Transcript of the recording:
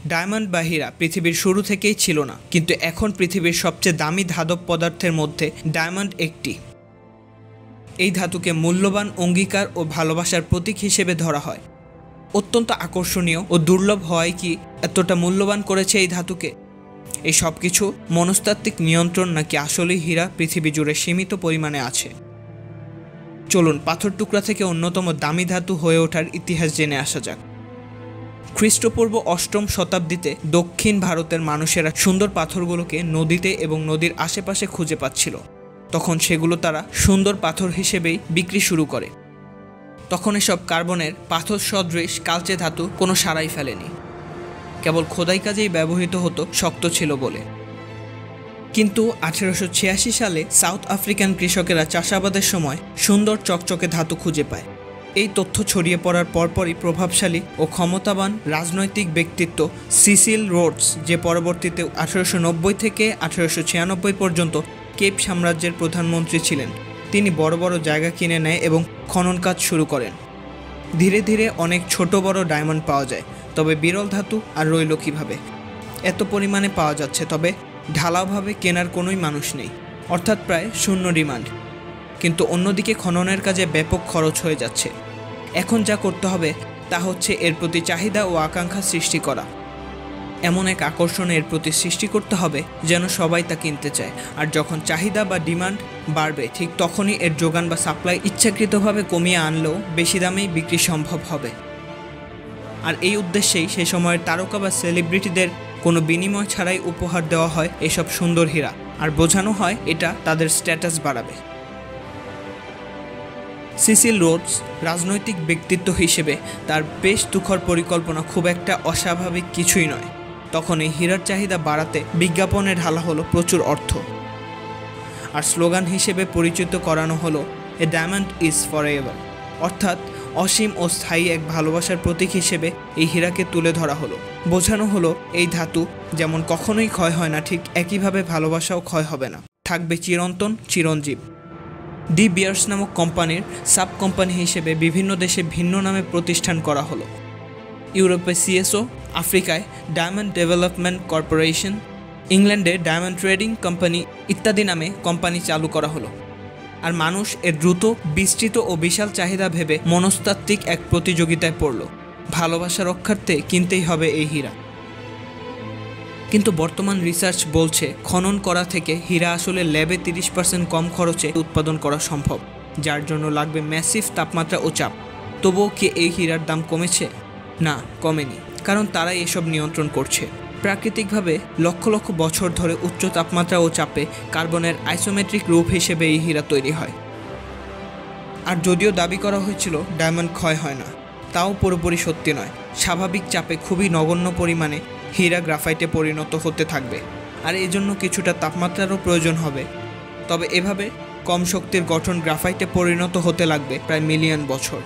Diamond বা হীরা পৃথিবীর শুরু থেকেই ছিল না, কিন্তু এখন পৃথিবীর সবচেয়ে দামি ধাতব পদার্থের মধ্যে ডায়মন্ড একটি। এই ধাতুকে মূল্যবান অঙ্গীকার ও ভালোবাসার প্রতীক হিসেবে ধরা হয়। অত্যন্ত আকর্ষণীয় ও দুর্লভ হওয়ায় কি এতটা মূল্যবান করেছে এই ধাতুকে? এই সব কিছু মনস্তাত্ত্বিক নিয়ন্ত্রণ নাকি আসলেই হীরা পৃথিবী জুড়ে সীমিত পরিমাণে আছে? চলুন পাথর টুকরা থেকে অন্যতম দামি ধাতু হয়ে ওঠার ইতিহাস জেনে আসা যাক। খ্রিস্টপূর্ব ৮ম শতাব্দীতে দক্ষিণ ভারতের মানুষেরা সুন্দর পাথরগুলোকে নদীতে এবং নদীর আশেপাশে খুঁজে পাচ্ছিল। তখন সেগুলো তারা সুন্দর পাথর হিসেবেই বিক্রি শুরু করে। তখন এসব কার্বনের পাথর সদৃশ কালচে ধাতু কোনো সাড়াই ফেলেনি, কেবল খোদাই কাজেই ব্যবহৃত হতো শক্ত ছিল বলে। কিন্তু 1886 সালে সাউথ আফ্রিকান কৃষকেরা চাষাবাদের সময় সুন্দর চকচকে ধাতু খুঁজে পায়। এই তথ্য ছড়িয়ে পড়ার পরপরই প্রভাবশালী ও ক্ষমতাবান রাজনৈতিক ব্যক্তিত্ব সিসিল রোডস, যে পরবর্তীতে 1890 থেকে 1896 পর্যন্ত কেপ সাম্রাজ্যের প্রধানমন্ত্রী ছিলেন, তিনি বড় বড় জায়গা কিনে নেয় এবং খনন কাজ শুরু করেন। ধীরে ধীরে অনেক ছোট বড় ডায়মন্ড পাওয়া যায়। তবে বিরল ধাতু আর রইল কীভাবে? এত পরিমাণে পাওয়া যাচ্ছে, তবে ঢালাওভাবে কেনার কোনোই মানুষ নেই, অর্থাৎ প্রায় শূন্য ডিমান্ড। কিন্তু অন্যদিকে খননের কাজে ব্যাপক খরচ হয়ে যাচ্ছে। এখন যা করতে হবে তা হচ্ছে এর প্রতি চাহিদা ও আকাঙ্ক্ষা সৃষ্টি করা। এমন এক আকর্ষণ এর প্রতি সৃষ্টি করতে হবে যেন সবাই তা কিনতে চায়। আর যখন চাহিদা বা ডিমান্ড বাড়বে, ঠিক তখনই এর যোগান বা সাপ্লাই ইচ্ছাকৃতভাবে কমিয়ে আনলেও বেশি দামেই বিক্রি সম্ভব হবে। আর এই উদ্দেশ্যেই সে সময়ের তারকা বা সেলিব্রিটিদের কোনো বিনিময় ছাড়াই উপহার দেওয়া হয় এসব সুন্দর হীরা, আর বোঝানো হয় এটা তাদের স্ট্যাটাস বাড়াবে। সিসিল রোডস রাজনৈতিক ব্যক্তিত্ব হিসেবে তার বেশ তুখর পরিকল্পনা খুব একটা অস্বাভাবিক কিছুই নয়। তখন এই হীরার চাহিদা বাড়াতে বিজ্ঞাপনে ঢালা হলো প্রচুর অর্থ, আর স্লোগান হিসেবে পরিচিত করানো হলো এ ডায়মন্ড ইজ ফরএভার, অর্থাৎ অসীম ও স্থায়ী এক ভালোবাসার প্রতীক হিসেবে এই হীরাকে তুলে ধরা হলো। বোঝানো হলো এই ধাতু যেমন কখনোই ক্ষয় হয় না, ঠিক একইভাবে ভালোবাসাও ক্ষয় হবে না, থাকবে চিরন্তন, চিরঞ্জীব। ডি বিয়ার্স নামক কোম্পানির সাব কোম্পানি হিসেবে বিভিন্ন দেশে ভিন্ন নামে প্রতিষ্ঠান করা হলো। ইউরোপে সিএসও, আফ্রিকায় ডায়মন্ড ডেভেলপমেন্ট কর্পোরেশন, ইংল্যান্ডে ডায়মন্ড ট্রেডিং কোম্পানি ইত্যাদি নামে কোম্পানি চালু করা হলো। আর মানুষ এর দ্রুত বিস্তৃত ও বিশাল চাহিদা ভেবে মনস্তাত্ত্বিক এক প্রতিযোগিতায় পড়ল। ভালোবাসা রক্ষার্থে কিনতেই হবে এই হীরা। কিন্তু বর্তমান রিসার্চ বলছে খনন করা থেকে হীরা আসলে ল্যাবে 30% কম খরচে উৎপাদন করা সম্ভব, যার জন্য লাগবে ম্যাসিভ তাপমাত্রা ও চাপ। তবুও কি এই হীরার দাম কমেছে? না, কমেনি, কারণ তারাই এসব নিয়ন্ত্রণ করছে। প্রাকৃতিকভাবে লক্ষ লক্ষ বছর ধরে উচ্চ তাপমাত্রা ও চাপে কার্বনের আইসোমেট্রিক রূপ হিসেবে এই হীরা তৈরি হয়। আর যদিও দাবি করা হয়েছিল ডায়মন্ড ক্ষয় হয় না, তাও পুরোপুরি সত্যি নয়। স্বাভাবিক চাপে খুবই নগণ্য পরিমাণে হীরা গ্রাফাইটে পরিণত হতে থাকবে, আর এজন্য কিছুটা তাপমাত্রারও প্রয়োজন হবে। তবে এভাবে কম শক্তির গঠন গ্রাফাইটে পরিণত হতে লাগবে প্রায় মিলিয়ন বছর।